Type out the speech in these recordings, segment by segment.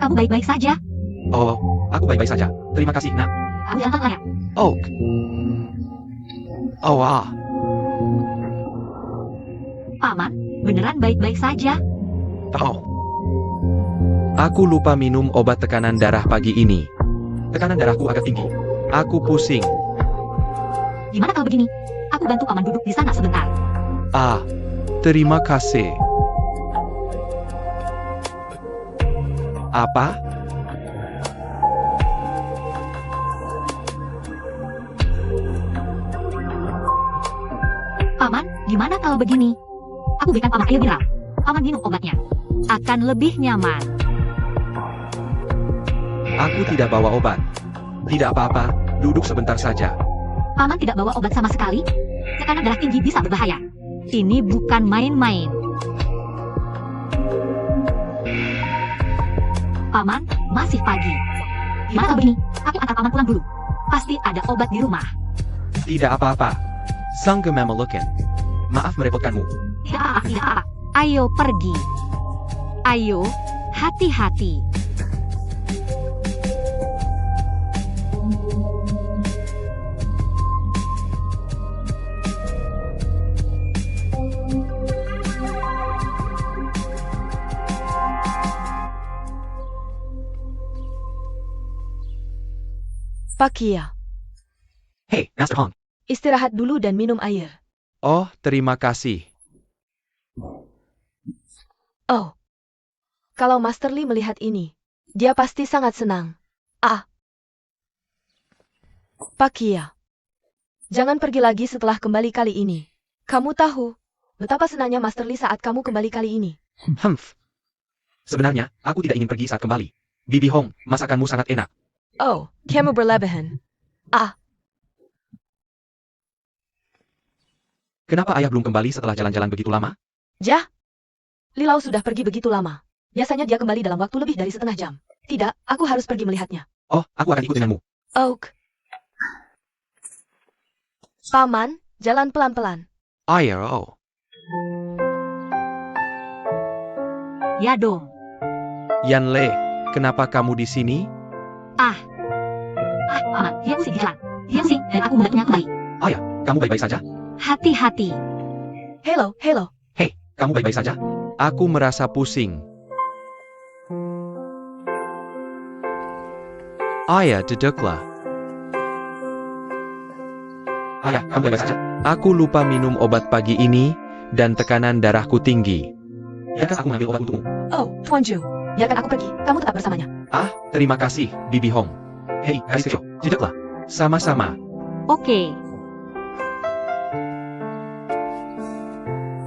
kamu baik-baik saja? Oh, aku baik-baik saja. Terima kasih, Nak. Kamu jangan layak. Oak. Oh, Paman, beneran baik-baik saja? Oh. Aku lupa minum obat tekanan darah pagi ini. Tekanan darahku agak tinggi. Aku pusing. Gimana kalau begini? Aku bantu paman duduk di sana sebentar. Terima kasih. Apa? Paman, gimana kalau begini? Aku berikan paman air mineral. Paman minum obatnya. Akan lebih nyaman. Aku tidak bawa obat. Tidak apa-apa, duduk sebentar saja. Paman tidak bawa obat sama sekali? Tekanan darah tinggi bisa berbahaya. Ini bukan main-main. Paman, masih pagi. Gimana kalau begini? Aku antar paman pulang dulu. Pasti ada obat di rumah. Tidak apa-apa. Sangga memelukan. Maaf merepotkanmu. Tidak apa, tidak apa. Ayo pergi. Ayo, hati-hati. Pakia, Hey, Master Hong. istirahat dulu dan minum air. Oh, terima kasih. Oh, kalau Master Lee melihat ini, dia pasti sangat senang. Pakia, jangan pergi lagi setelah kembali kali ini. Kamu tahu betapa senangnya Master Lee saat kamu kembali kali ini. Sebenarnya, aku tidak ingin pergi saat kembali. Bibi Hong, masakanmu sangat enak. Oh, kamu berlebihan. Kenapa ayah belum kembali setelah jalan-jalan begitu lama? Jah, Lilau sudah pergi begitu lama. Biasanya dia kembali dalam waktu lebih dari setengah jam. Tidak, aku harus pergi melihatnya. Oh, aku akan ikut denganmu. Oak. Paman, jalan pelan-pelan. Oh. Ya dong. Yanle, kenapa kamu di sini? Paman, dia pusing di jalan. Dia pusing dan aku membantunya kembali. Ayah, kamu baik-baik saja? Hati-hati. Hello. Hei, kamu baik-baik saja? Aku merasa pusing. Ayah, duduklah. Ayah, kamu baik-baik saja? Aku lupa minum obat pagi ini, dan tekanan darahku tinggi. Biarkan aku mengambil obat untukmu. Oh, Tuan Ju, biarkan aku pergi. Kamu tetap bersamanya. Terima kasih, Bibi Hong. Hei, gadis kecil, duduklah. Sama-sama. Oke.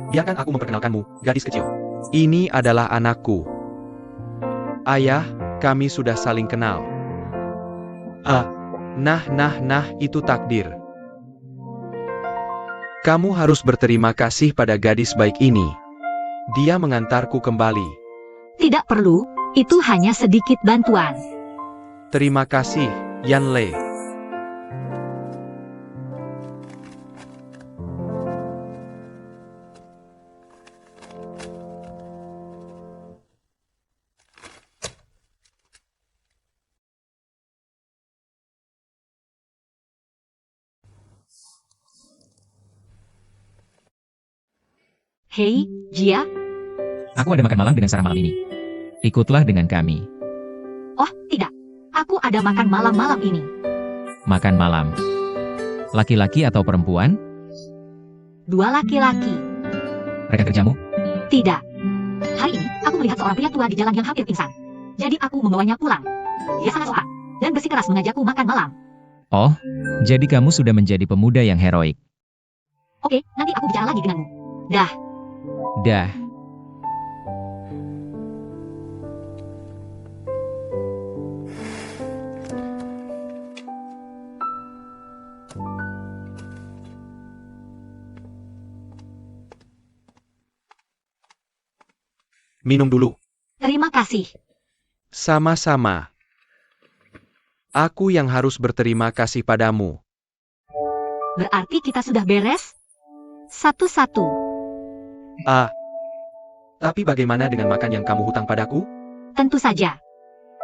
Biarkan aku memperkenalkanmu, gadis kecil. Ini adalah anakku. Ayah, kami sudah saling kenal. Nah, itu takdir. Kamu harus berterima kasih pada gadis baik ini. Dia mengantarku kembali. Tidak perlu, itu hanya sedikit bantuan. Terima kasih, Yanle. Hei, Jia. Aku ada makan malam dengan Sarah malam ini. Ikutlah dengan kami. Oh, tidak. Aku ada makan malam-malam ini. Makan malam. Laki-laki atau perempuan? 2 laki-laki. Rekan kerjamu? Tidak. Hari ini, aku melihat seorang pria tua di jalan yang hampir pingsan. Jadi aku membawanya pulang. Dia sangat sopan dan bersikeras mengajakku makan malam. Oh, jadi kamu sudah menjadi pemuda yang heroik. Oke, nanti aku bicara lagi denganmu. Dah. Dah. Minum dulu. Terima kasih. Sama-sama. Aku yang harus berterima kasih padamu. Berarti kita sudah beres? Satu-satu. Tapi bagaimana dengan makan yang kamu hutang padaku? Tentu saja.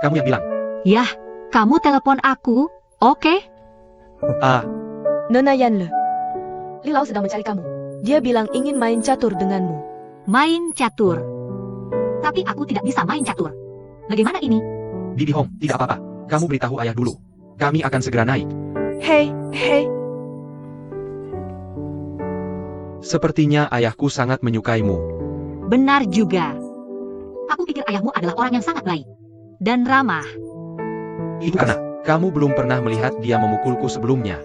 Kamu yang bilang. Yah, kamu telepon aku, oke? Nona Yanle. Li Lao sedang mencari kamu. Dia bilang ingin main catur denganmu. Main catur. Tapi aku tidak bisa main catur. Bagaimana ini? Bibi Hong, tidak apa-apa. Kamu beritahu ayah dulu. Kami akan segera naik. Hei. Sepertinya ayahku sangat menyukaimu. Benar juga. Aku pikir ayahmu adalah orang yang sangat baik. Dan ramah. Itu karena kamu belum pernah melihat dia memukulku sebelumnya.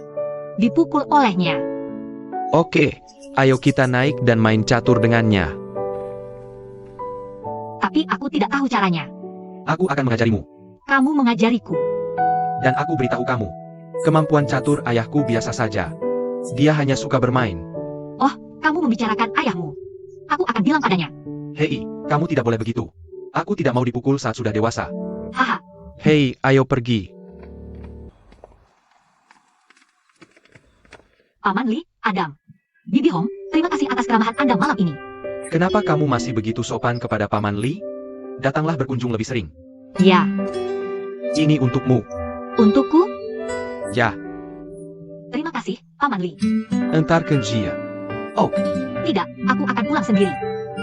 Dipukul olehnya. Oke, ayo kita naik dan main catur dengannya. Tapi aku tidak tahu caranya. Aku akan mengajarimu. Kamu mengajariku. Dan aku beritahu kamu. Kemampuan catur ayahku biasa saja. Dia hanya suka bermain. Kamu membicarakan ayahmu. Aku akan bilang padanya. Hei, kamu tidak boleh begitu. Aku tidak mau dipukul saat sudah dewasa. Haha. Hei, ayo pergi. Paman Li, Adam. Bibi Hong, terima kasih atas keramahan Anda malam ini. Kenapa kamu masih begitu sopan kepada Paman Li? Datanglah berkunjung lebih sering. Ya, Ini untukmu. untukku? Ya, Terima kasih, Paman Li. entar kenjia. Tidak, aku akan pulang sendiri.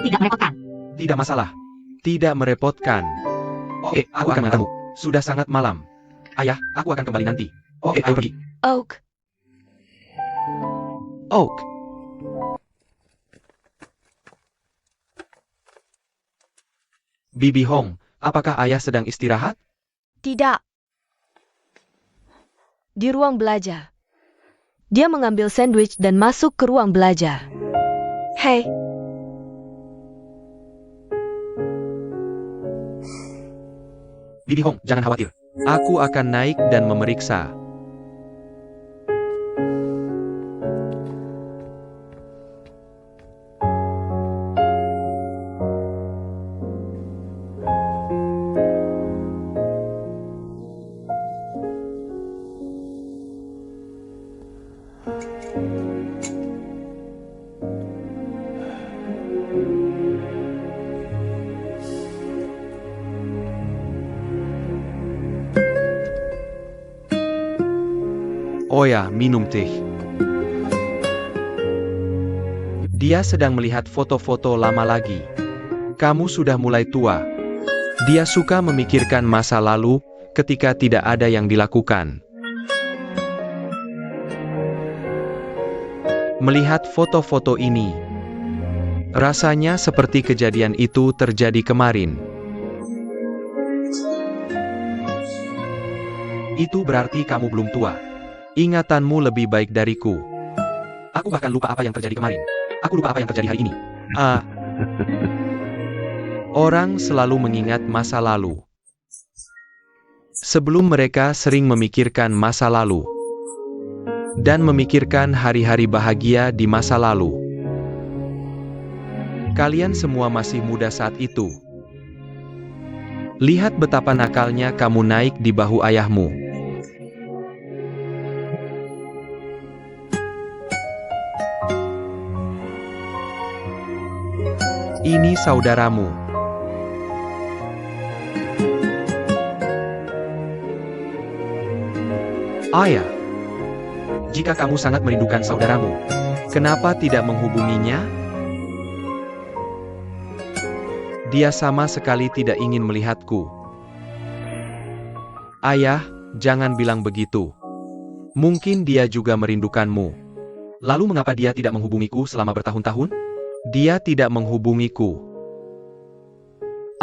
Tidak merepotkan. Tidak masalah. Tidak merepotkan. Oke, aku akan mengantarmu. Sudah sangat malam. Ayah, aku akan kembali nanti. Oke, ayo pergi. Oak. Oak. Bibi Hong, apakah ayah sedang istirahat? Tidak. Di ruang belajar. Dia mengambil sandwich dan masuk ke ruang belajar. Hei. Bibi Hong, jangan khawatir. Aku akan naik dan memeriksa. Oh ya, minum teh. Dia sedang melihat foto-foto lama lagi. Kamu sudah mulai tua. Dia suka memikirkan masa lalu ketika tidak ada yang dilakukan. Melihat foto-foto ini, rasanya seperti kejadian itu terjadi kemarin. Itu berarti kamu belum tua. Ingatanmu lebih baik dariku. Aku bahkan lupa apa yang terjadi kemarin. Aku lupa apa yang terjadi hari ini. Orang selalu mengingat masa lalu. Sebelum mereka sering memikirkan masa lalu. Dan memikirkan hari-hari bahagia di masa lalu. Kalian semua masih muda saat itu. Lihat betapa nakalnya kamu naik di bahu ayahmu. Ini saudaramu. Ayah, jika kamu sangat merindukan saudaramu, kenapa tidak menghubunginya? Dia sama sekali tidak ingin melihatku. Ayah, jangan bilang begitu. Mungkin dia juga merindukanmu. Lalu mengapa dia tidak menghubungiku selama bertahun-tahun? Dia tidak menghubungiku.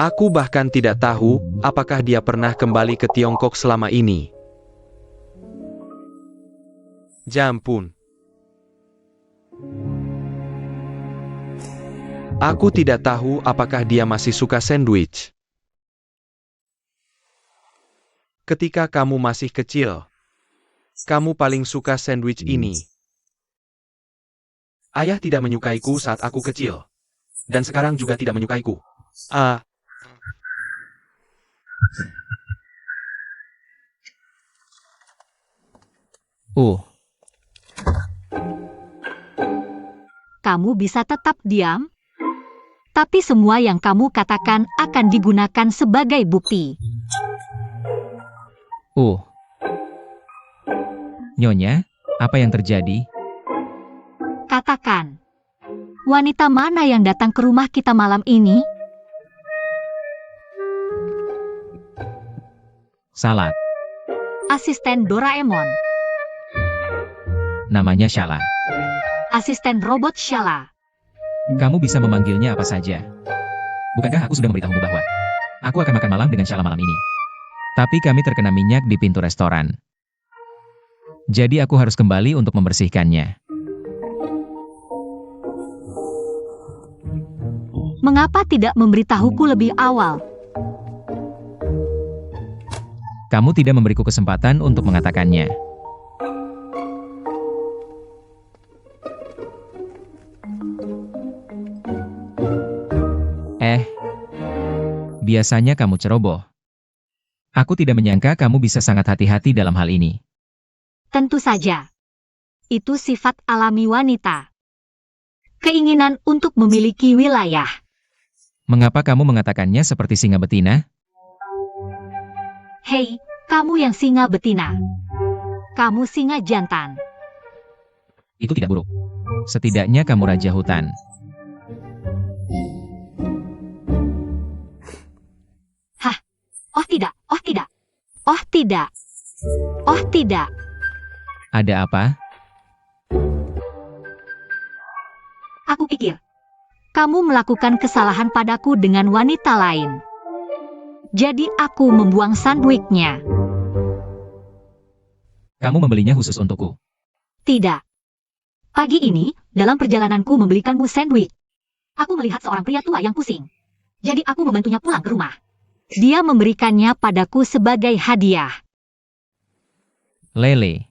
Aku bahkan tidak tahu apakah dia pernah kembali ke Tiongkok selama ini. Jampun. Aku tidak tahu apakah dia masih suka sandwich. Ketika kamu masih kecil, kamu paling suka sandwich ini. Ayah tidak menyukaiku saat aku kecil. Dan sekarang juga tidak menyukaiku. Kamu bisa tetap diam, tapi semua yang kamu katakan akan digunakan sebagai bukti. Nyonya, apa yang terjadi? Katakan, wanita mana yang datang ke rumah kita malam ini? Salah, Asisten Doraemon, namanya Shala. asisten robot Shala. Kamu bisa memanggilnya apa saja. Bukankah aku sudah memberitahumu bahwa aku akan makan malam dengan Shala malam ini? Tapi kami terkena minyak di pintu restoran. Jadi aku harus kembali untuk membersihkannya. Mengapa tidak memberitahuku lebih awal? Kamu tidak memberiku kesempatan untuk mengatakannya. Biasanya kamu ceroboh. Aku tidak menyangka kamu bisa sangat hati-hati dalam hal ini. Tentu saja. Itu sifat alami wanita. Keinginan untuk memiliki wilayah. Mengapa kamu mengatakannya seperti singa betina? Hei, kamu yang singa betina. Kamu singa jantan. Itu tidak buruk. Setidaknya kamu raja hutan. Oh tidak, oh tidak. Oh tidak. Oh tidak. Ada apa? Aku pikir, kamu melakukan kesalahan padaku dengan wanita lain. Jadi aku membuang sandwich-nya. Kamu membelinya khusus untukku. Tidak. Pagi ini, dalam perjalananku membelikanmu sandwich, aku melihat seorang pria tua yang pusing. Jadi aku membantunya pulang ke rumah. Dia memberikannya padaku sebagai hadiah. Lele.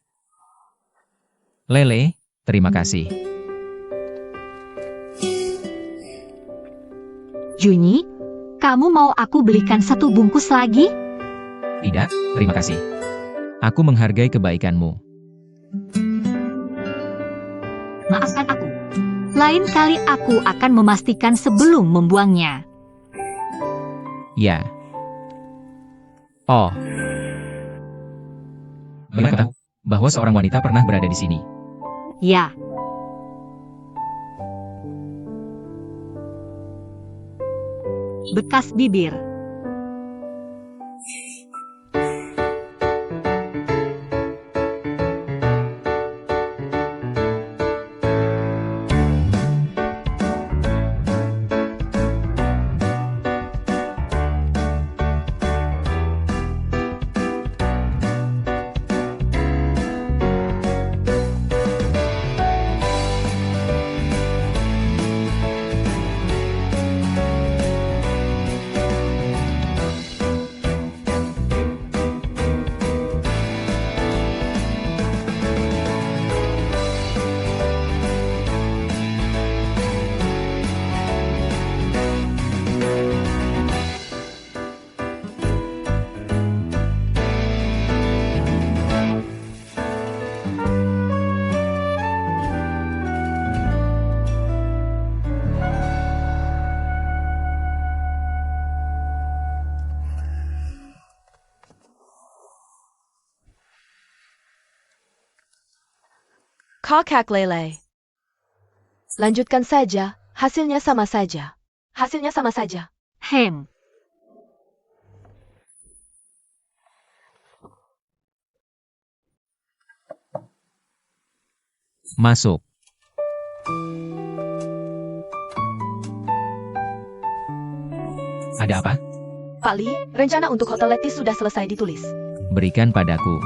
Lele, terima kasih. Junyi, kamu mau aku belikan satu bungkus lagi? Tidak, terima kasih. Aku menghargai kebaikanmu. Maafkan aku. Lain kali aku akan memastikan sebelum membuangnya. Ya. Oh. Bagaimana tahu bahwa seorang wanita pernah berada di sini? Ya. Bekas bibir. Kakak Lele. Lanjutkan saja, hasilnya sama saja. Hasilnya sama saja. Hem. Masuk. Ada apa? Pak Li, rencana untuk Hotel Letis sudah selesai ditulis. Berikan padaku.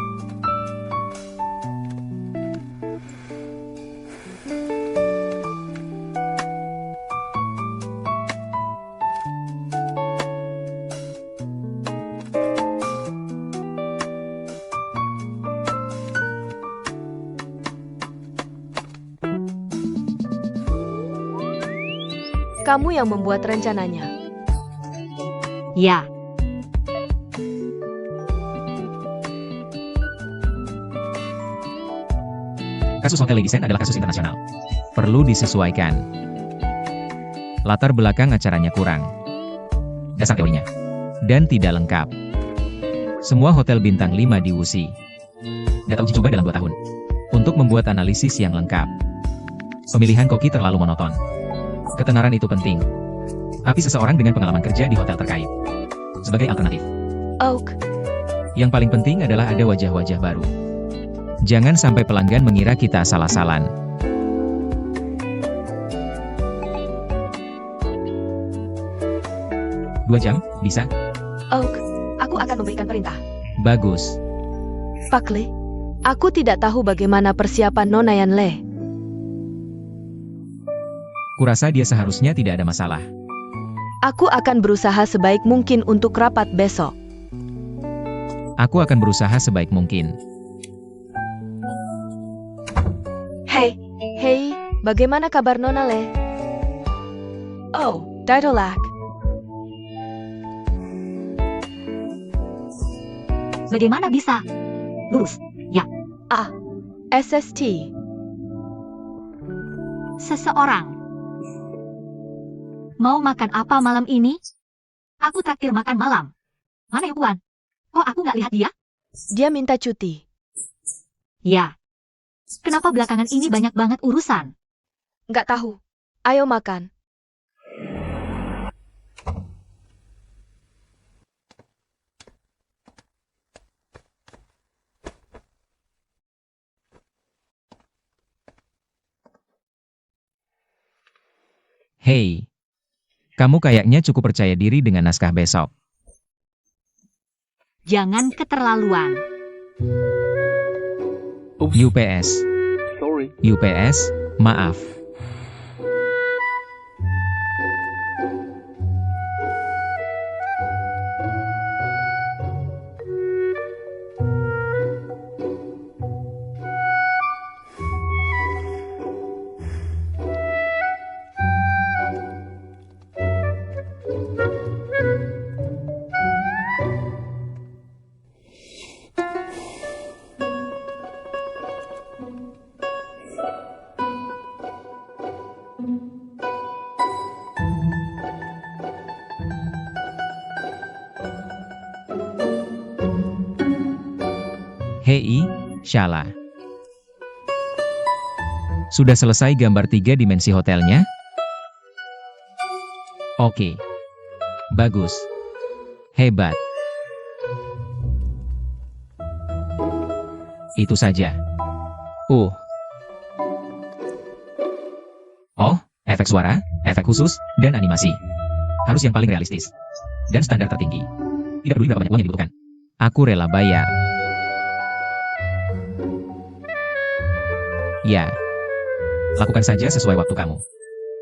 Kamu yang membuat rencananya. Ya. Kasus Hotel Ledisen adalah kasus internasional. Perlu disesuaikan. Latar belakang acaranya kurang. Dasar teorinya. Dan tidak lengkap. Semua hotel bintang 5 di Wuxi data uji coba dalam 2 tahun untuk membuat analisis yang lengkap. Pemilihan koki terlalu monoton. Ketenaran itu penting. Tapi seseorang dengan pengalaman kerja di hotel terkait sebagai alternatif. Oak, Yang paling penting adalah ada wajah-wajah baru. Jangan sampai pelanggan mengira kita asal-asalan. Dua jam, bisa? Oak, aku akan memberikan perintah. Bagus. Pak Le, aku tidak tahu bagaimana persiapan Nona Yan Le. Kurasa dia seharusnya tidak ada masalah. Aku akan berusaha sebaik mungkin untuk rapat besok. Aku akan berusaha sebaik mungkin. Hei, bagaimana kabar Nona Le? Oh, Daidolak. Bagaimana bisa? Lurus. SST. Seseorang. Mau makan apa malam ini? Aku traktir makan malam. Mana yang Puan? Oh, aku nggak lihat dia? Dia minta cuti. Ya. Kenapa belakangan ini banyak banget urusan? Nggak tahu. Ayo makan. Hei, kamu kayaknya cukup percaya diri dengan naskah besok. Jangan keterlaluan. UPS. Sorry. UPS, maaf. Hei, Shala. Sudah selesai gambar 3 dimensi hotelnya? Oke. Bagus. Hebat. Itu saja. Oh, efek suara, efek khusus, dan animasi. Harus yang paling realistis. Dan standar tertinggi. Tidak peduli berapa banyak uang yang dibutuhkan. Aku rela bayar. Ya. Lakukan saja sesuai waktu kamu.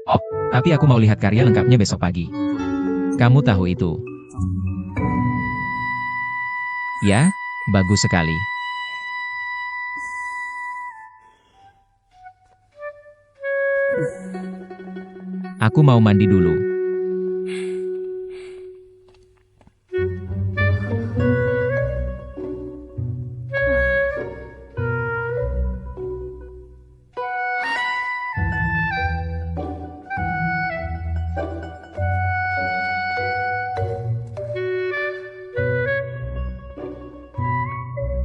Oh, tapi aku mau lihat karya lengkapnya besok pagi. Kamu tahu itu. Ya, bagus sekali. Aku mau mandi dulu.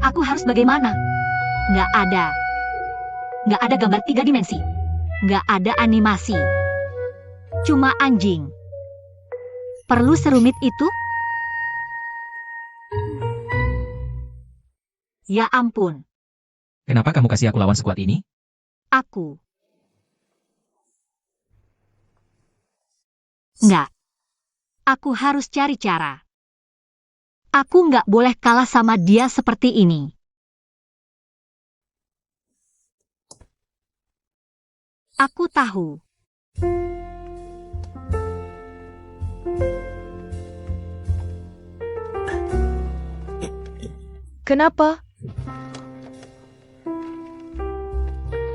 Aku harus bagaimana? Nggak ada. Nggak ada gambar 3 dimensi. Nggak ada animasi. Cuma anjing. Perlu serumit itu? Ya ampun, Kenapa kamu kasih aku lawan sekuat ini? aku. Nggak. Aku harus cari cara. Aku nggak boleh kalah sama dia seperti ini. Aku tahu. Kenapa?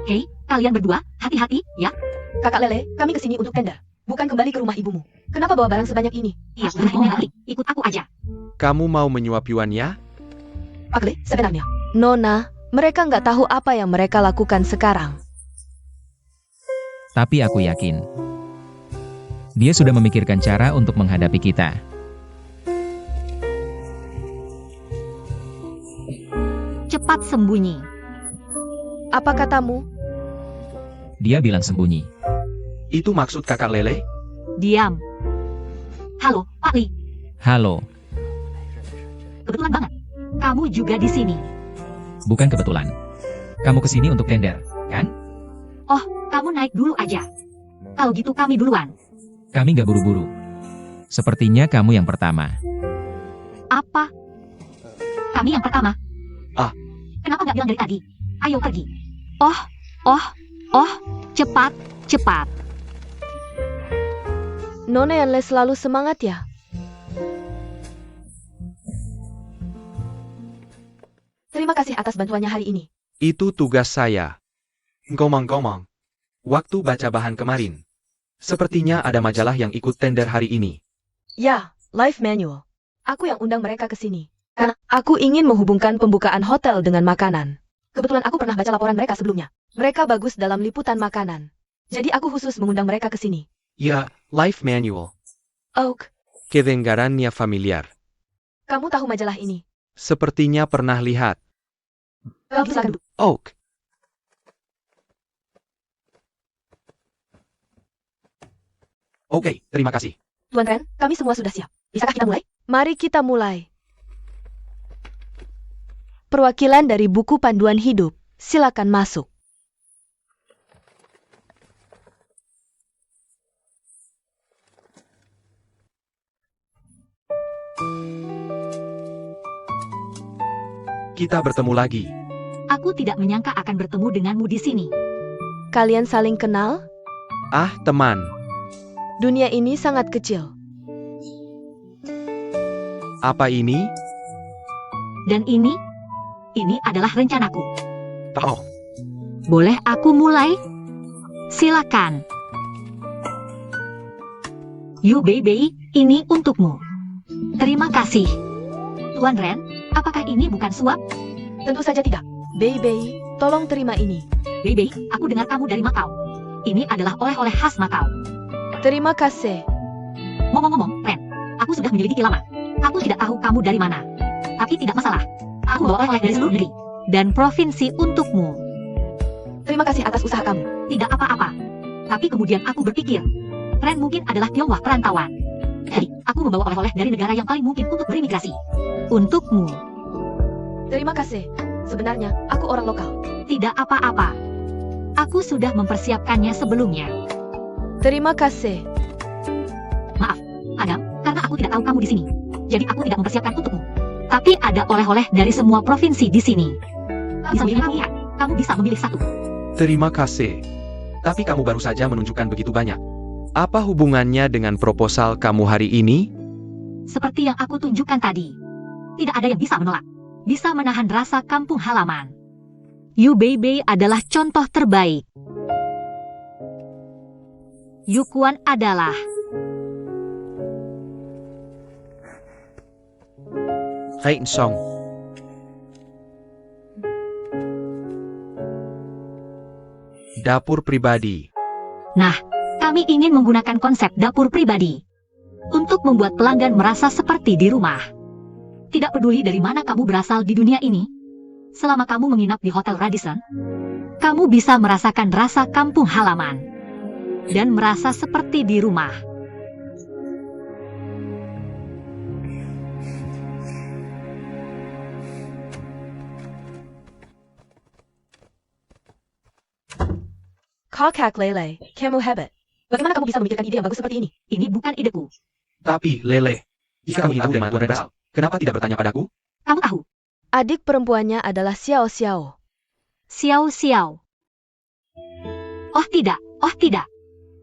Hei, kalian berdua, hati-hati, ya. Kakak Lele, kami kesini untuk tenda. Bukan kembali ke rumah ibumu. Kenapa bawa barang sebanyak ini? Iya, ngerti. Ikut aku aja. Kamu mau menyuap Yuan ya? Pak Le, sebenarnya. Nona, mereka nggak tahu apa yang mereka lakukan sekarang. Tapi aku yakin. Dia sudah memikirkan cara untuk menghadapi kita. cepat sembunyi. Apa katamu? Dia bilang sembunyi. Itu maksud kakak Lele? Diam. Halo, Pak Lee. Halo, Kebetulan banget. Kamu juga di sini. bukan kebetulan. Kamu kesini untuk tender, kan? Oh, kamu naik dulu aja. Kalau gitu kami duluan. Kami nggak buru-buru. Sepertinya kamu yang pertama. Apa? Kami yang pertama. Ah. Kenapa nggak bilang dari tadi? Ayo pergi. Oh, cepat, cepat. Nona Yanle selalu semangat ya? Terima kasih atas bantuannya hari ini. Itu tugas saya. Ngomong-ngomong. Waktu baca bahan kemarin. Sepertinya ada majalah yang ikut tender hari ini. Ya, Life Manual. Aku yang undang mereka ke sini. Karena aku ingin menghubungkan pembukaan hotel dengan makanan. Kebetulan aku pernah baca laporan mereka sebelumnya. Mereka bagus dalam liputan makanan. Jadi aku khusus mengundang mereka ke sini. Ya, Life Manual. Oak, Kedengarannya familiar. kamu tahu majalah ini? Sepertinya pernah lihat. Kamu silakan duduk. Oak. Oke, terima kasih. Tuan Ren, kami semua sudah siap. Bisakah kita mulai? Mari kita mulai. Perwakilan dari buku panduan hidup, silakan masuk. Kita bertemu lagi. Aku tidak menyangka akan bertemu denganmu di sini. Kalian saling kenal? Ah, teman. Dunia ini sangat kecil. Apa ini? Dan ini adalah rencanaku. Oh, Boleh aku mulai? Silakan. You baby, ini untukmu. Terima kasih. Tuan Ren, apakah ini bukan suap? Tentu saja tidak. Baby, tolong terima ini. Baby, aku dengar kamu dari Makau. Ini adalah oleh-oleh khas Makau. Terima kasih. Ngomong-ngomong, Ren, aku sudah menyelidiki lama. Aku tidak tahu kamu dari mana. Tapi tidak masalah. Aku bawa oleh-oleh dari seluruh negeri. Dan provinsi untukmu. Terima kasih atas usaha kamu. Tidak apa-apa. Tapi kemudian aku berpikir, Ren mungkin adalah Tionghoa perantauan. Jadi, aku membawa oleh-oleh dari negara yang paling mungkin untuk berimigrasi. Untukmu. Terima kasih. Sebenarnya, aku orang lokal. Tidak apa-apa. Aku sudah mempersiapkannya sebelumnya. Terima kasih. Adam, karena aku tidak tahu kamu di sini. Jadi aku tidak mempersiapkan untukmu. Tapi ada oleh-oleh dari semua provinsi di sini. Bisa memilih pilihan. Kamu bisa memilih satu. terima kasih. Tapi kamu baru saja menunjukkan begitu banyak. Apa hubungannya dengan proposal kamu hari ini? Seperti yang aku tunjukkan tadi. Tidak ada yang bisa menolak. Bisa menahan rasa kampung halaman. You Baby adalah contoh terbaik. Yukuan adalah Hai Song. Dapur pribadi. kami ingin menggunakan konsep dapur pribadi untuk membuat pelanggan merasa seperti di rumah. Tidak peduli dari mana kamu berasal di dunia ini, selama kamu menginap di Hotel Radisson, kamu bisa merasakan rasa kampung halaman dan merasa seperti di rumah. Kakak Lele, kamu hebat. Bagaimana kamu bisa memikirkan ide yang bagus seperti ini? Ini bukan ideku. Tapi, Lele, jika kamu tahu dari mana Tuan berasal, kenapa tidak bertanya padaku? Kamu tahu, Adik perempuannya adalah Xiao Xiao. Xiao Xiao. Oh tidak.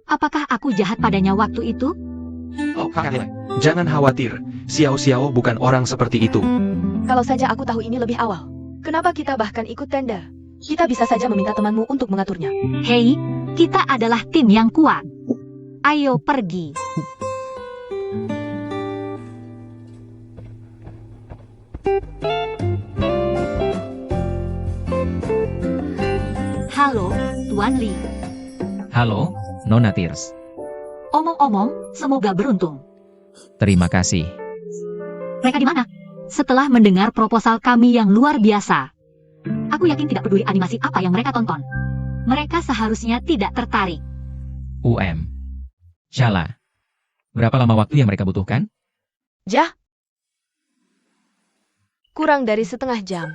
Apakah aku jahat padanya waktu itu? Oh, Kakak Lele, jangan khawatir. Xiao Xiao bukan orang seperti itu. Kalau saja aku tahu ini lebih awal. Kenapa kita bahkan ikut tender? Kita bisa saja meminta temanmu untuk mengaturnya. Hei, kita adalah tim yang kuat. Ayo pergi. Halo, Tuan Lee. Halo, Nona Tears. Omong-omong, semoga beruntung. Terima kasih. Mereka di mana? Setelah mendengar proposal kami yang luar biasa, Aku yakin tidak peduli animasi apa yang mereka tonton. Mereka seharusnya tidak tertarik. Shala. Berapa lama waktu yang mereka butuhkan? Jah? Kurang dari setengah jam.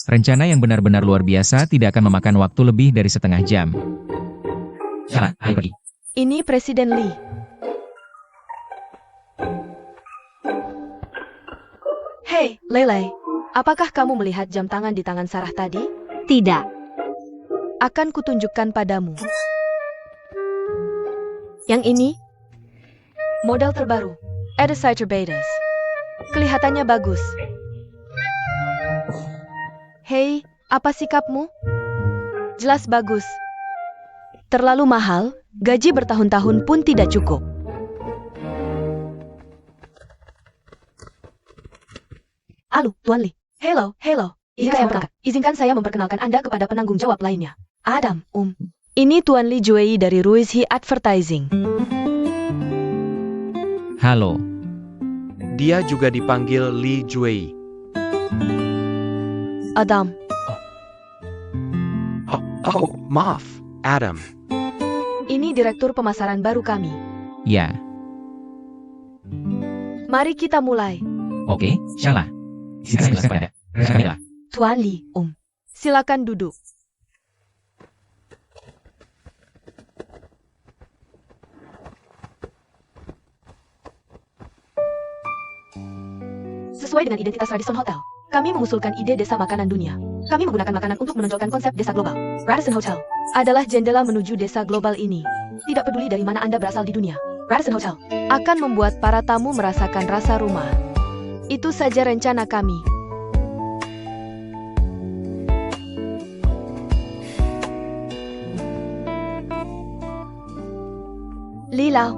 Rencana yang benar-benar luar biasa tidak akan memakan waktu lebih dari setengah jam. Shala, ayo pergi. Ini Presiden Lee. Hei, Lele. Apakah kamu melihat jam tangan di tangan Sarah tadi? Tidak. Akan kutunjukkan padamu. Yang ini, model terbaru, Ediciter Betas. Kelihatannya bagus. Hei, apa sikapmu? Jelas bagus. Terlalu mahal, gaji bertahun-tahun pun tidak cukup. Halo, Tuan Lee. Hello. Izinkan saya memperkenalkan Anda kepada penanggung jawab lainnya. Adam, Ini Tuan Lee Juei dari Ruizhi Advertising. Halo. Dia juga dipanggil Lee Juei. Adam, Oh, maaf, Adam. ini Direktur Pemasaran baru kami. Ya. Mari kita mulai. Oke, Shala. Silakan pada rencana. Tuan Lee, silakan duduk. Sesuai dengan identitas Radisson Hotel, kami mengusulkan ide desa makanan dunia. Kami menggunakan makanan untuk menonjolkan konsep desa global. Radisson Hotel adalah jendela menuju desa global ini. Tidak peduli dari mana Anda berasal di dunia, Radisson Hotel akan membuat para tamu merasakan rasa rumah. Itu saja rencana kami. Lilau.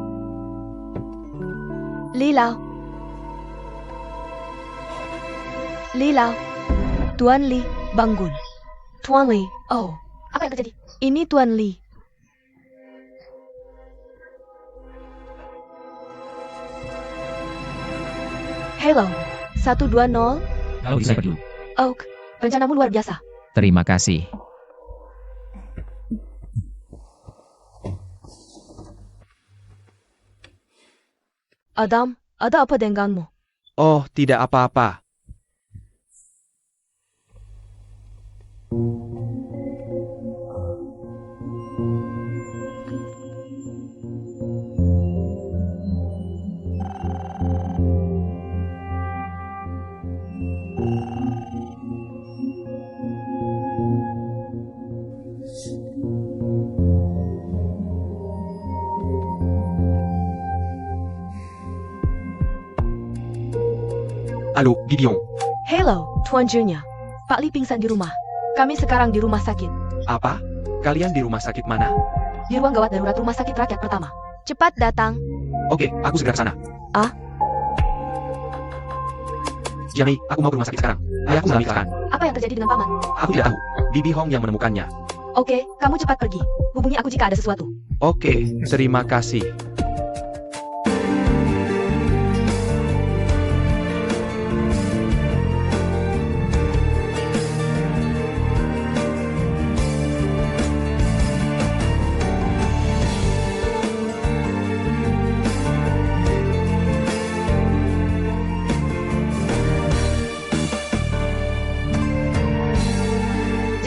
Tuan Lee, bangun. Tuan Lee, apa yang terjadi? Ini Tuan Lee. Hello, 120. Kalau bisa dulu. Oak, rencanamu luar biasa. Terima kasih. Adam, ada apa denganmu? Oh, tidak apa-apa. Halo, Gideon. Hello, Tuan Junya. Pak Lee pingsan di rumah. Kami sekarang di rumah sakit. Apa? Kalian di rumah sakit mana? Di ruang gawat darurat rumah sakit rakyat pertama. Cepat datang. Oke, aku segera ke sana. Ah? Jami, aku mau ke rumah sakit sekarang. Ayahku mengalami kecelakaan. Apa yang terjadi dengan paman? Aku tidak tahu. Bibi Hong yang menemukannya. Oke, kamu cepat pergi. Hubungi aku jika ada sesuatu. Oke, terima kasih.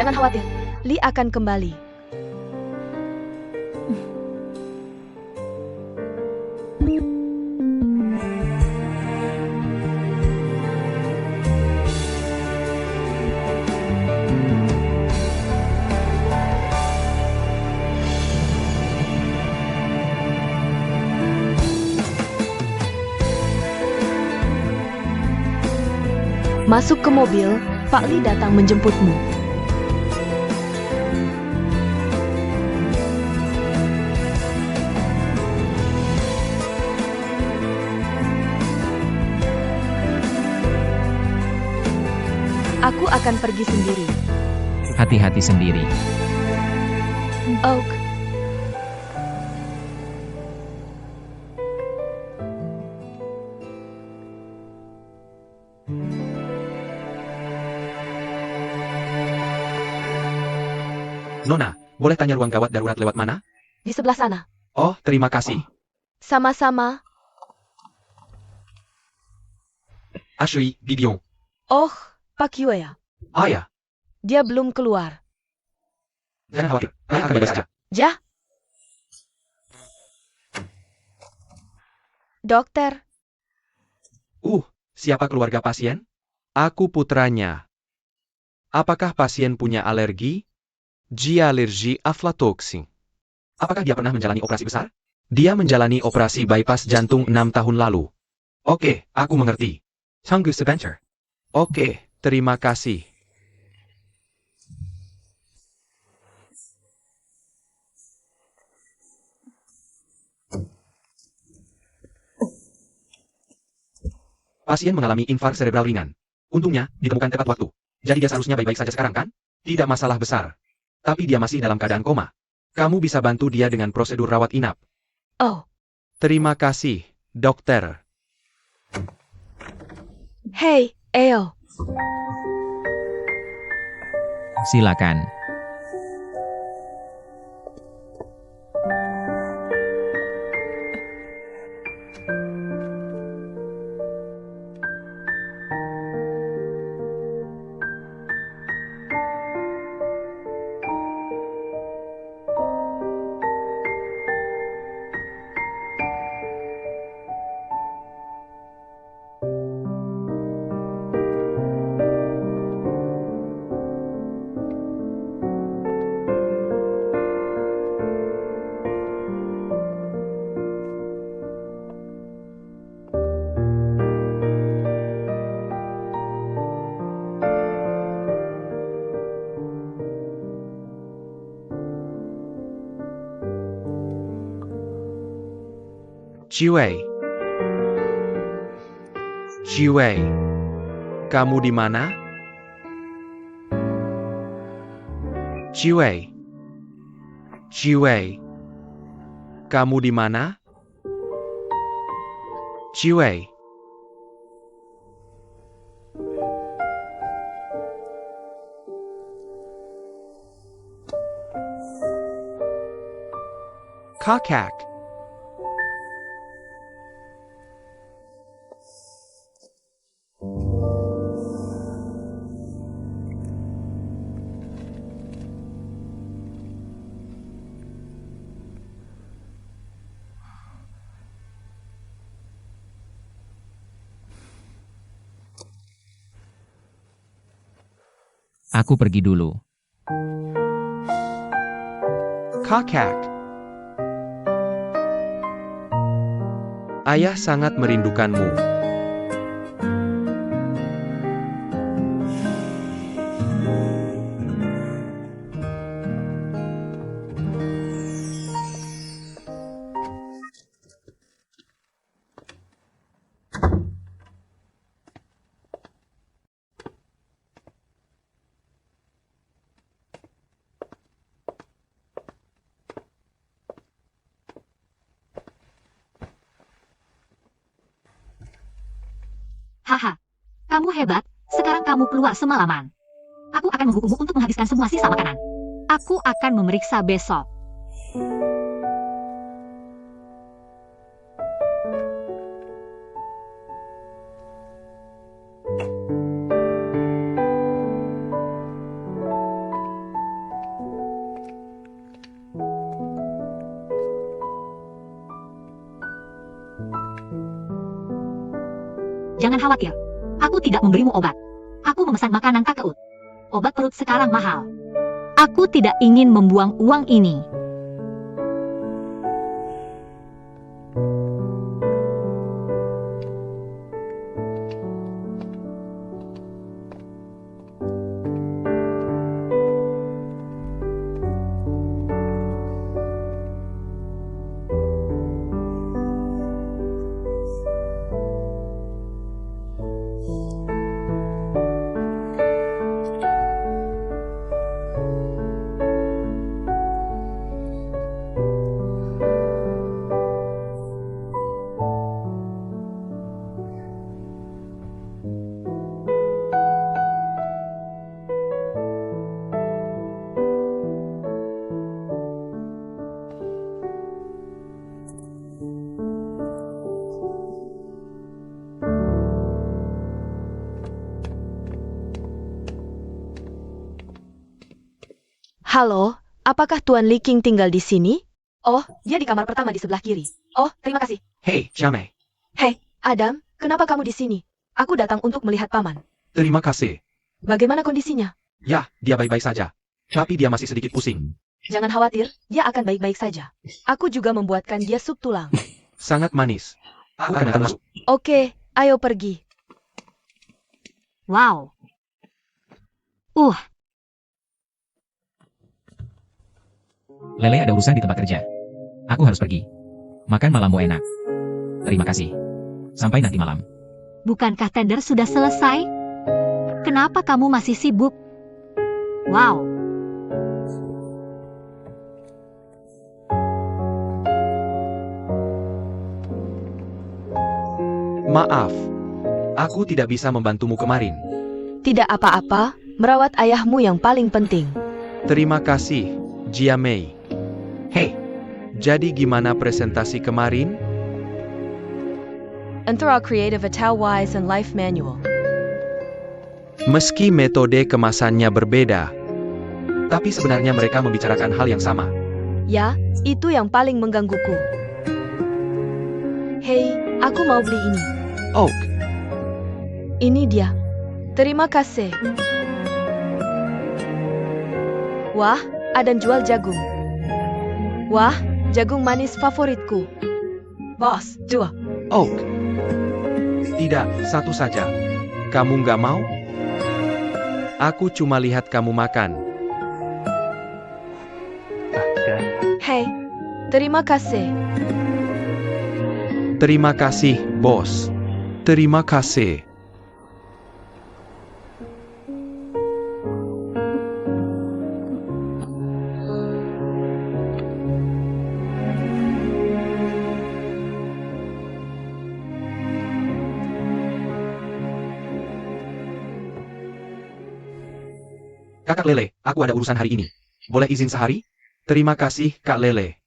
Jangan khawatir, Lee akan kembali. Masuk ke mobil, Pak Lee datang menjemputmu. Aku akan pergi sendiri. Hati-hati sendiri. Oak. Nona, boleh tanya ruang gawat darurat lewat mana? Di sebelah sana. Oh, terima kasih. Sama-sama. Ashley, Gideon. Oh, Pak Yue ya. Ya. Dia belum keluar. Jangan khawatir, saya akan jaga saja. Ja? Dokter, Siapa keluarga pasien? Aku putranya. Apakah pasien punya alergi? Dia alergi aflatoxin. Apakah dia pernah menjalani operasi besar? Dia menjalani operasi bypass jantung 6 tahun lalu. Oke, aku mengerti. Sanggup sebentar. Oke, terima kasih. Pasien mengalami infark cerebral ringan. Untungnya, ditemukan tepat waktu. Jadi dia seharusnya baik-baik saja sekarang kan? Tidak masalah besar. Tapi dia masih dalam keadaan koma. Kamu bisa bantu dia dengan prosedur rawat inap. oh, Terima kasih, dokter. hey, Eo. Silakan. Jiwei. Jiwei. Kamu di mana? Jiwei. Jiwei. Kamu di mana? Jiwei. Kakak. Aku pergi dulu. Kakak. Ayah sangat merindukanmu. Haha, kamu hebat, sekarang kamu keluar semalaman. Aku akan menghukummu untuk menghabiskan semua sisa makanan. Aku akan memeriksa besok. Jangan khawatir, aku tidak memberimu obat. Aku memesan makanan KKU. Obat perut sekarang mahal. Aku tidak ingin membuang uang ini. Halo, apakah Tuan Li King tinggal di sini? Oh, dia di kamar pertama di sebelah kiri. Oh, terima kasih. Hei, Xiaomei. Hei, Adam, kenapa kamu di sini? Aku datang untuk melihat paman. Terima kasih. Bagaimana kondisinya? Ya, dia baik-baik saja. Tapi dia masih sedikit pusing. Jangan khawatir, dia akan baik-baik saja. Aku juga membuatkan dia sup tulang. Sangat manis. Aku akan masuk. Oke, ayo pergi. Wow. Lele ada urusan di tempat kerja. Aku harus pergi. Makan malammu enak. Terima kasih. Sampai nanti malam. Bukankah tender sudah selesai? Kenapa kamu masih sibuk? Wow. Maaf. Aku tidak bisa membantumu kemarin. Tidak apa-apa, merawat ayahmu yang paling penting. Terima kasih, Jia Mei. Hei, jadi gimana presentasi kemarin? Antara Creative Atau Wise and Life Manual. Meski metode kemasannya berbeda, tapi sebenarnya mereka membicarakan hal yang sama. Ya, itu yang paling menggangguku. Hei, aku mau beli ini. Oak, Ini dia. Terima kasih. Wah, ada jual jagung. Wah, jagung manis favoritku. Bos, dua. Oak. Tidak, satu saja. Kamu nggak mau? Aku cuma lihat kamu makan. Hei, terima kasih. Terima kasih, bos. Terima kasih. Kakak Lele, aku ada urusan hari ini. Boleh izin sehari? Terima kasih, Kak Lele.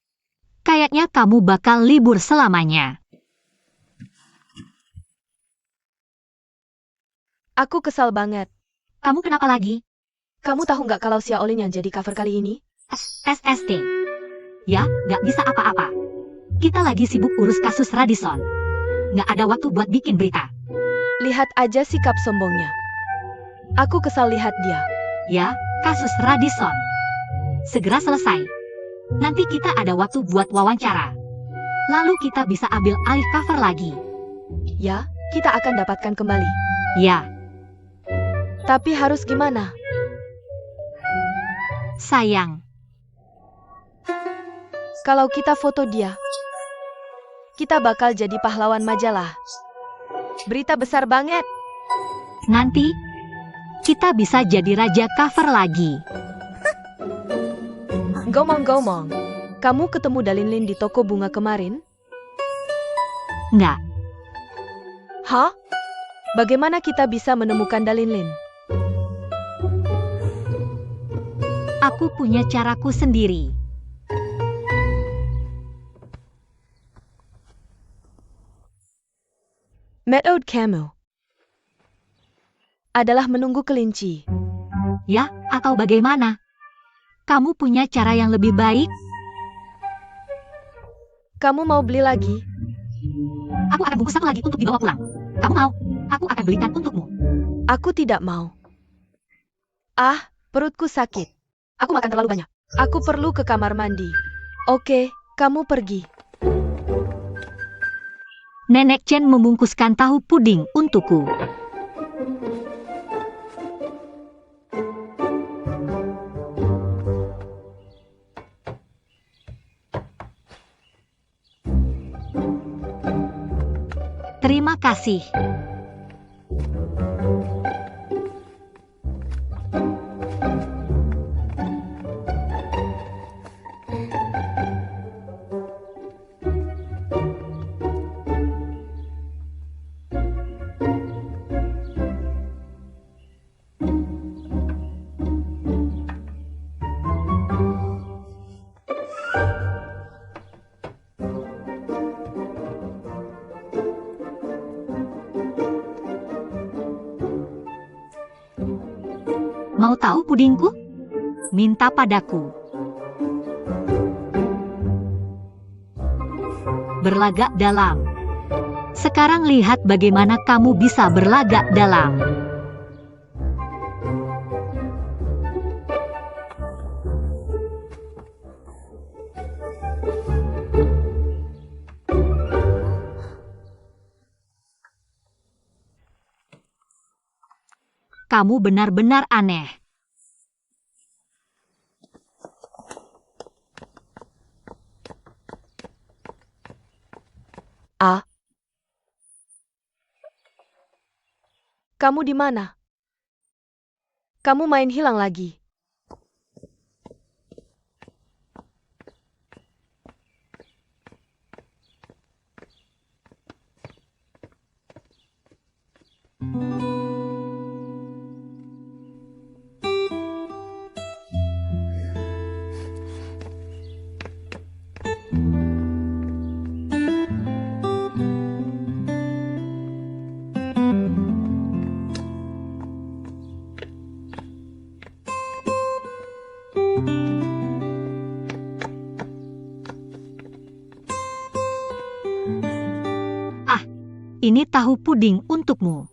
Kayaknya kamu bakal libur selamanya. Aku kesal banget. Kamu kenapa lagi? Kamu tahu nggak kalau Xia Olin yang jadi cover kali ini? SST. Ya, nggak bisa apa-apa. Kita lagi sibuk urus kasus Radisson. Nggak ada waktu buat bikin berita. Lihat aja sikap sombongnya. Aku kesal lihat dia. Ya, kasus Radisson. Segera selesai. Nanti kita ada waktu buat wawancara. Lalu kita bisa ambil alih cover lagi. Ya, kita akan dapatkan kembali. Ya, Tapi harus gimana? sayang. Kalau kita foto dia, kita bakal jadi pahlawan majalah. Berita besar banget. Nanti, kita bisa jadi raja cover lagi. Gomong-gomong, kamu ketemu Dalinlin di toko bunga kemarin? Nggak, Hah? Bagaimana kita bisa menemukan Dalinlin? aku punya caraku sendiri. Methode Camus adalah menunggu kelinci. Ya, atau bagaimana? Kamu punya cara yang lebih baik? Kamu mau beli lagi? Aku akan bungkus satu lagi untuk dibawa pulang. Kamu mau? Aku akan belikan untukmu. Aku tidak mau. Ah, perutku sakit. Aku makan terlalu banyak. Aku perlu ke kamar mandi. Oke, kamu pergi. Nenek Chen membungkuskan tahu puding untukku. Terima kasih. Mau tahu pudingku? minta padaku. Berlagak dalam. Sekarang lihat bagaimana kamu bisa berlagak dalam. Kamu benar-benar aneh. Kamu di mana? Kamu main hilang lagi. Ini tahu puding untukmu.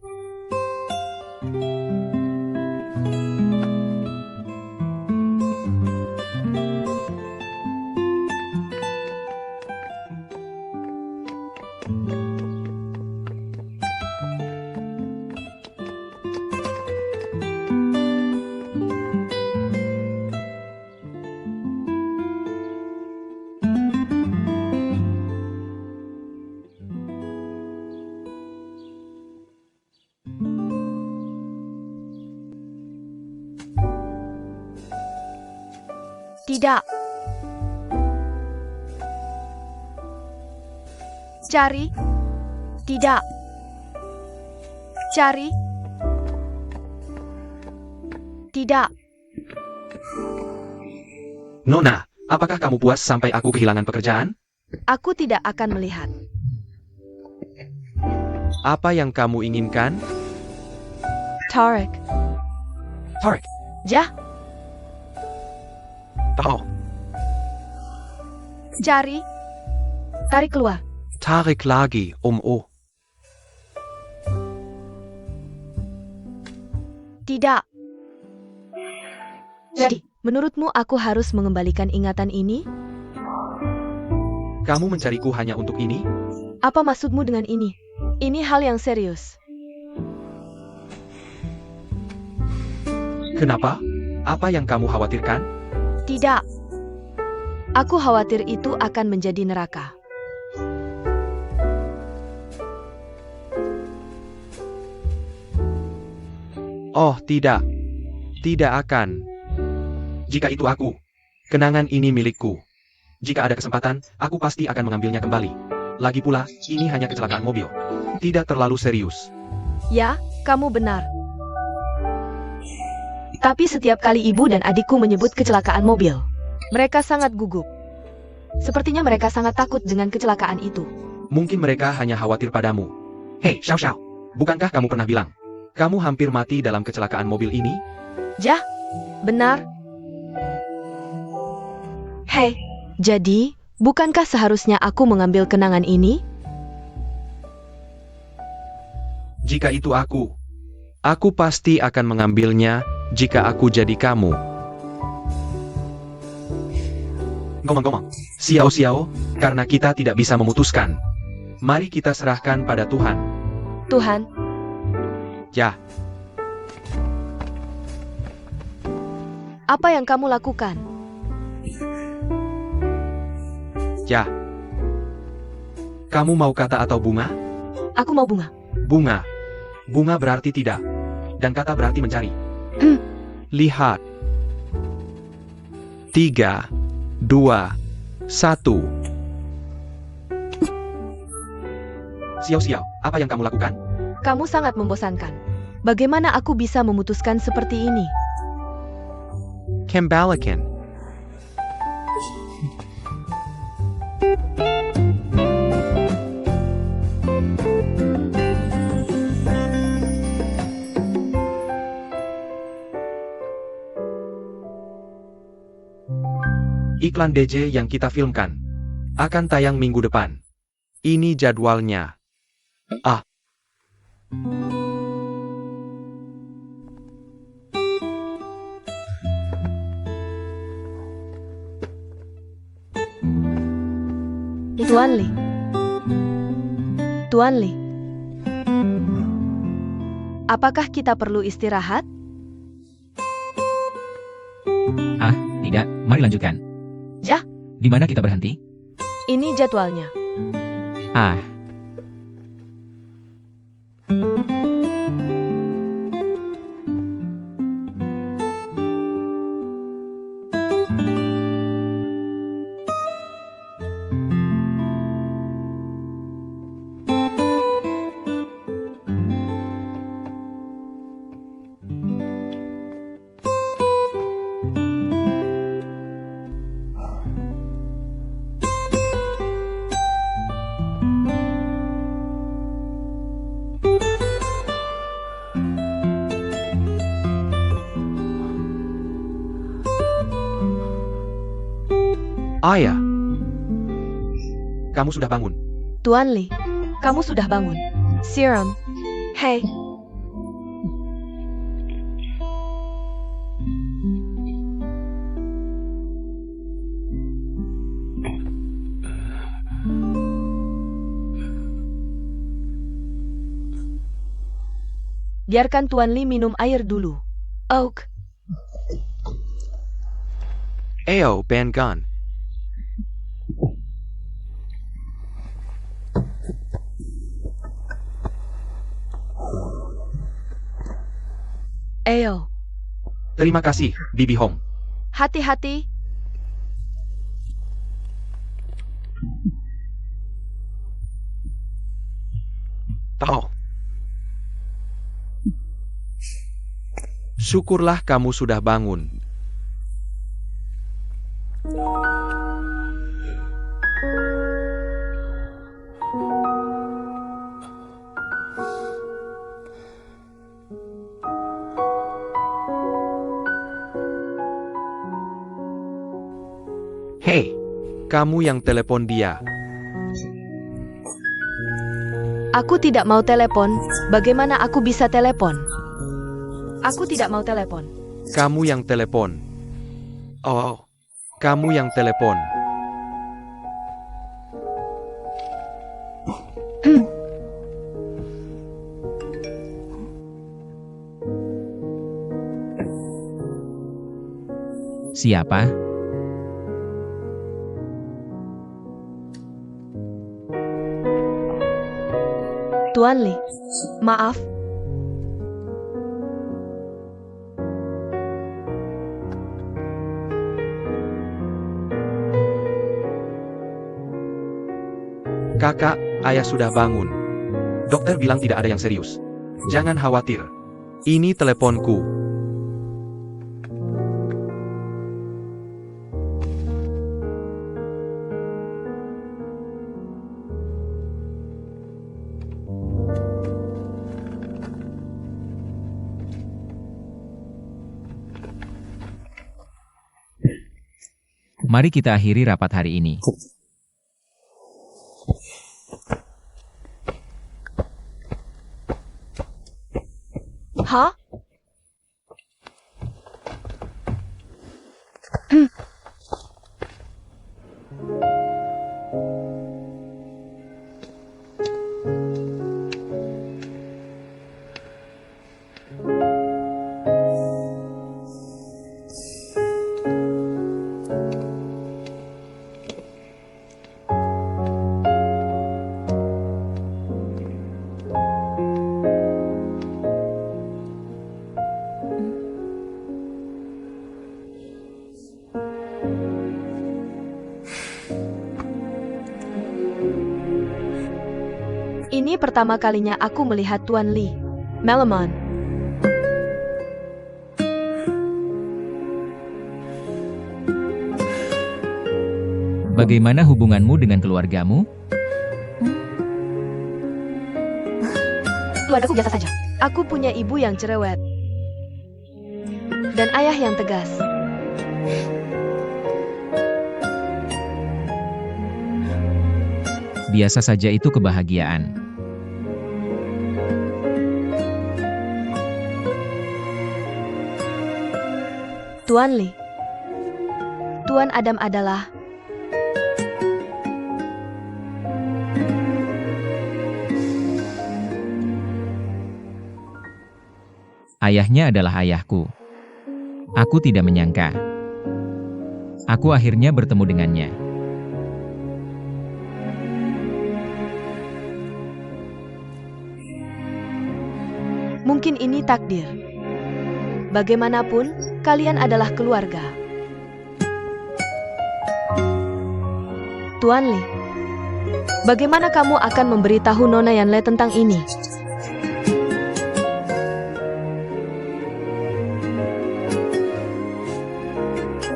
Tidak. Cari. Tidak. Cari. Tidak. Nona, apakah kamu puas sampai aku kehilangan pekerjaan? Aku tidak akan melihat. Apa yang kamu inginkan? Tarek. Tarek. Jah. Oh, Cari. Tarik keluar. Tarek lagi, oh. Tidak. Jadi, menurutmu aku harus mengembalikan ingatan ini? Kamu mencariku hanya untuk ini? Apa maksudmu dengan ini? Ini hal yang serius. Kenapa? Apa yang kamu khawatirkan? Tidak. Aku khawatir itu akan menjadi neraka. Oh, tidak. Tidak akan. Jika itu aku, kenangan ini milikku. Jika ada kesempatan, aku pasti akan mengambilnya kembali. Lagi pula, ini hanya kecelakaan mobil. Tidak terlalu serius. Ya, kamu benar. Tapi setiap kali ibu dan adikku menyebut kecelakaan mobil, mereka sangat gugup. Sepertinya mereka sangat takut dengan kecelakaan itu. Mungkin mereka hanya khawatir padamu. Hei, Xiao Xiao. Bukankah kamu pernah bilang, kamu hampir mati dalam kecelakaan mobil ini? Jah, benar. Hei, jadi, bukankah seharusnya aku mengambil kenangan ini? Jika itu aku pasti akan mengambilnya jika aku jadi kamu. Ngomong-ngomong, Xiao, karena kita tidak bisa memutuskan, mari kita serahkan pada Tuhan. Tuhan, Ya, apa yang kamu lakukan? ya. Kamu mau kata atau bunga? Aku mau bunga. Bunga. Bunga berarti tidak. Dan kata berarti mencari. Lihat. 3, 2, 1. Xiao, apa yang kamu lakukan? Kamu sangat membosankan. Bagaimana aku bisa memutuskan seperti ini? Kembalikan. Iklan DJ yang kita filmkan akan tayang minggu depan. Ini jadwalnya. Ah. Tuan Lee. Tuan Lee. Apakah kita perlu istirahat? Tidak, mari lanjutkan. Ya. Di mana kita berhenti? Ini jadwalnya. Ah, Ayah. Kamu sudah bangun. Tuan Lee, kamu sudah bangun. Serum. Hey. Biarkan Tuan Lee minum air dulu. Oak. Ayo, Ben Gunn. Ayo. Terima kasih, Bibi Hong. Hati-hati. Tahu. Syukurlah kamu sudah bangun. Hei, kamu yang telepon dia. Aku tidak mau telepon. Bagaimana aku bisa telepon? Aku tidak mau telepon. Kamu yang telepon. Oh, kamu yang telepon. siapa? Tuan Lee, maaf. Kakak, ayah sudah bangun. Dokter bilang tidak ada yang serius. Jangan khawatir. Ini teleponku. Mari kita akhiri rapat hari ini. Hah? Ini pertama kalinya aku melihat Tuan Lee. Melamon. Bagaimana hubunganmu dengan keluargamu? Keluargaku biasa saja. Aku punya ibu yang cerewet. Dan ayah yang tegas. Biasa saja itu kebahagiaan. Tuan Li. Tuan Adam adalah... Ayahnya adalah ayahku. Aku tidak menyangka. Aku akhirnya bertemu dengannya. Mungkin ini takdir. Bagaimanapun, kalian adalah keluarga. Tuan Li, bagaimana kamu akan memberitahu Nona Yanle tentang ini?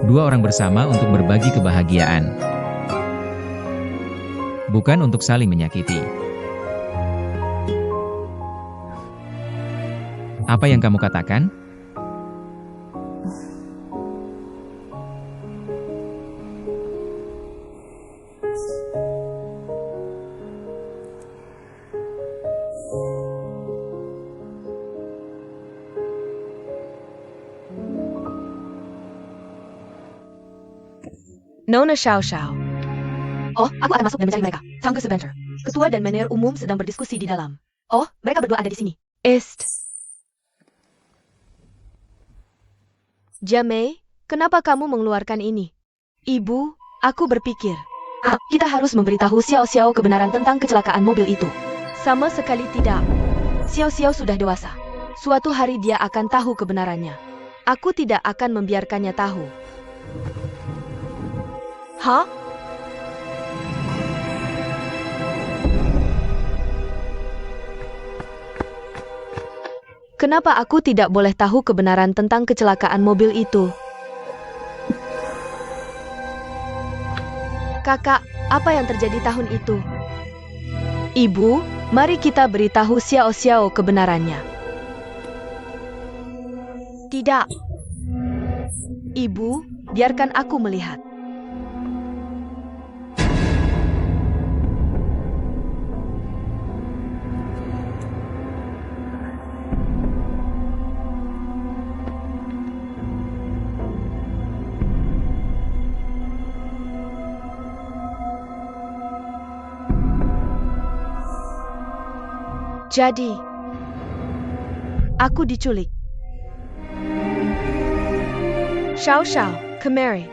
Dua orang bersama untuk berbagi kebahagiaan. Bukan untuk saling menyakiti. Apa yang kamu katakan? Nona Xiao Xiao. Oh, aku akan masuk dan mencari mereka. Tunggu sebentar. Ketua dan manajer umum sedang berdiskusi di dalam. Oh, mereka berdua ada di sini. Jamei, kenapa kamu mengeluarkan ini? Ibu, aku berpikir. Kita harus memberitahu Xiao Xiao kebenaran tentang kecelakaan mobil itu. Sama sekali tidak. Xiao Xiao sudah dewasa. Suatu hari dia akan tahu kebenarannya. Aku tidak akan membiarkannya tahu. Hah? Kenapa aku tidak boleh tahu kebenaran tentang kecelakaan mobil itu? Kakak, apa yang terjadi tahun itu? Ibu, mari kita beritahu Xiao Xiao kebenarannya. Tidak. Ibu, biarkan aku melihat. Jadi, aku diculik. Xiao Xiao, kemari.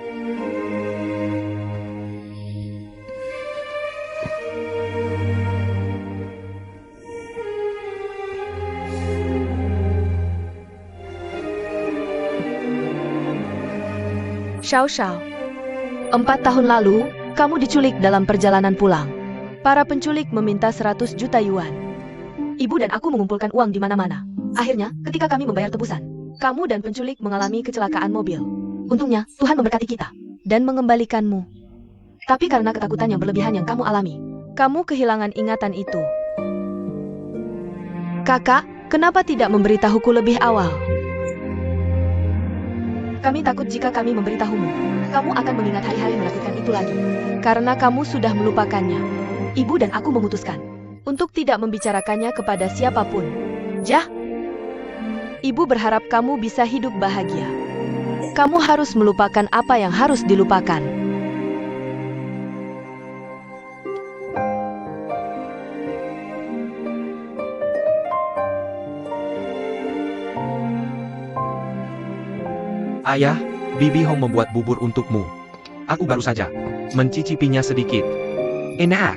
Xiao Xiao, 4 tahun lalu, kamu diculik dalam perjalanan pulang. Para penculik meminta 100 juta yuan. Ibu dan aku mengumpulkan uang di mana-mana. Akhirnya, ketika kami membayar tebusan, kamu dan penculik mengalami kecelakaan mobil. Untungnya, Tuhan memberkati kita dan mengembalikanmu. Tapi karena ketakutan yang berlebihan yang kamu alami, kamu kehilangan ingatan itu. Kakak, kenapa tidak memberitahuku lebih awal? Kami takut jika kami memberitahumu, kamu akan mengingat hari-hari menakutkan itu lagi. Karena kamu sudah melupakannya. Ibu dan aku memutuskan untuk tidak membicarakannya kepada siapapun. Jah, Ibu berharap kamu bisa hidup bahagia. Kamu harus melupakan apa yang harus dilupakan. Ayah, Bibi Hong membuat bubur untukmu. Aku baru saja mencicipinya sedikit. Enak.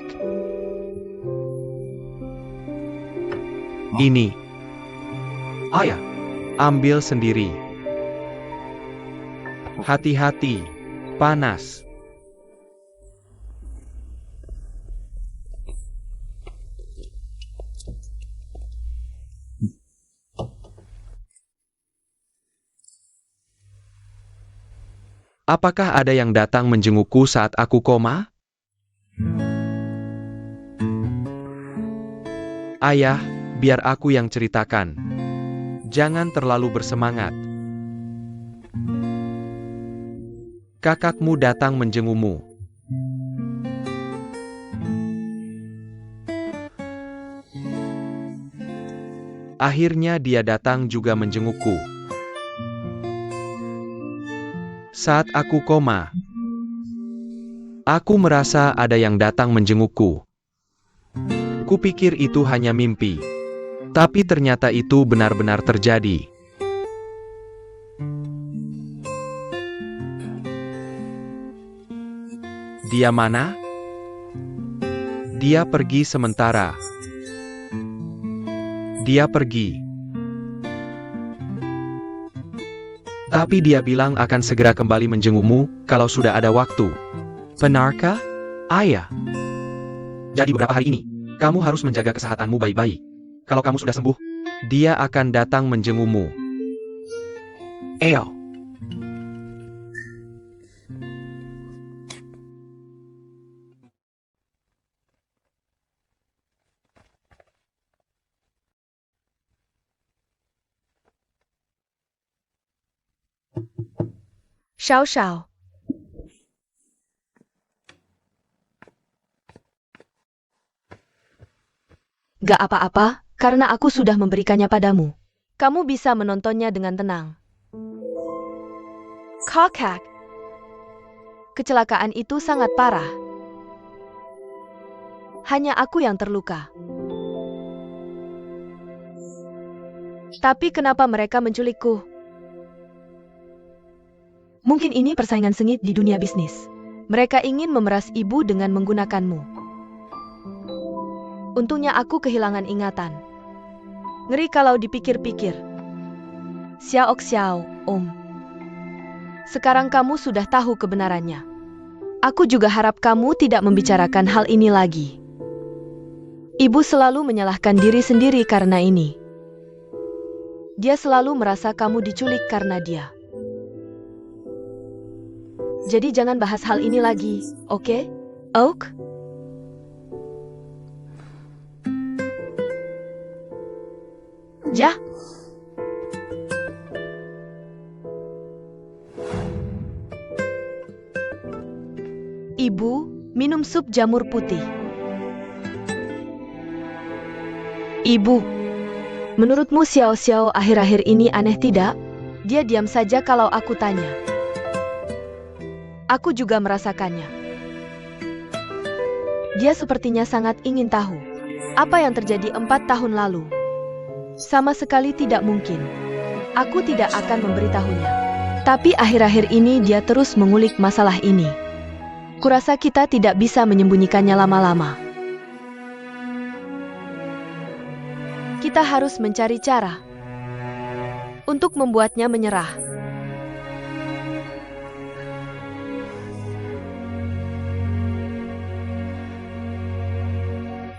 Ini. Ayah, ambil sendiri. Hati-hati, panas. Apakah ada yang datang menjengukku saat aku koma? Ayah, biar aku yang ceritakan. Jangan terlalu bersemangat. Kakakmu datang menjengukmu. Akhirnya dia datang juga menjengukku. Saat aku koma, aku merasa ada yang datang menjengukku. Kupikir itu hanya mimpi. Tapi ternyata itu benar-benar terjadi. Dia mana? Dia pergi sementara. Dia pergi. Tapi dia bilang akan segera kembali menjengukmu kalau sudah ada waktu. Benarkah, Ayah? Jadi beberapa hari ini, kamu harus menjaga kesehatanmu baik-baik. Kalau kamu sudah sembuh, dia akan datang menjengukmu. Eo. Xiao Xiao. Gak apa-apa, karena aku sudah memberikannya padamu. Kamu bisa menontonnya dengan tenang. Kakak. Kecelakaan itu sangat parah. Hanya aku yang terluka. Tapi kenapa mereka menculikku? Mungkin ini persaingan sengit di dunia bisnis. Mereka ingin memeras ibu dengan menggunakanmu. Untungnya aku kehilangan ingatan. Ngeri kalau dipikir-pikir. Xiao Xiao, Om. Sekarang kamu sudah tahu kebenarannya. Aku juga harap kamu tidak membicarakan hal ini lagi. Ibu selalu menyalahkan diri sendiri karena ini. Dia selalu merasa kamu diculik karena dia. Jadi jangan bahas hal ini lagi, oke? Oak? Ja? Ibu, minum sup jamur putih. Ibu, menurutmu Xiao Xiao akhir-akhir ini aneh tidak? Dia diam saja kalau aku tanya. Aku juga merasakannya. Dia sepertinya sangat ingin tahu apa yang terjadi 4 tahun lalu. Sama sekali tidak mungkin. Aku tidak akan memberitahunya. Tapi akhir-akhir ini dia terus mengulik masalah ini. Kurasa kita tidak bisa menyembunyikannya lama-lama. Kita harus mencari cara untuk membuatnya menyerah.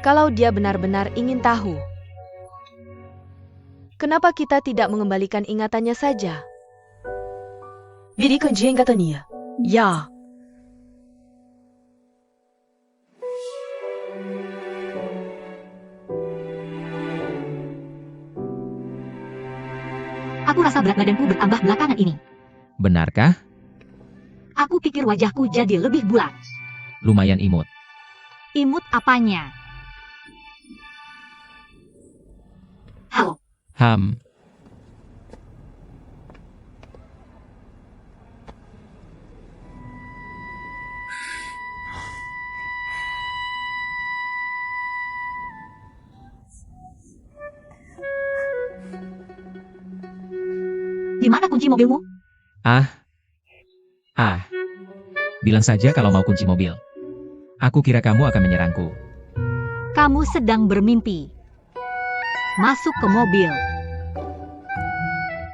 Kalau dia benar-benar ingin tahu, kenapa kita tidak mengembalikan ingatannya saja? Jadi kunci kata Nia. Ya. Aku rasa berat badanku bertambah belakangan ini. Benarkah? Aku pikir wajahku jadi lebih bulat. Lumayan imut. Imut apanya? Halo, Ham. di mana kunci mobilmu? Bilang saja kalau mau kunci mobil. Aku kira kamu akan menyerangku. Kamu sedang bermimpi. Masuk ke mobil.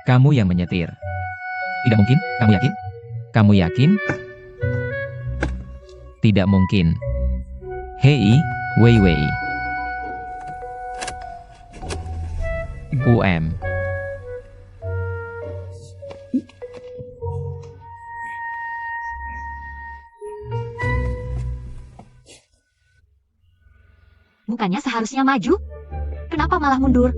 Kamu yang menyetir. Tidak mungkin, kamu yakin? Kamu yakin? Tidak mungkin. Hei, Wei Wei. UM. Bukannya seharusnya maju? Kenapa malah mundur?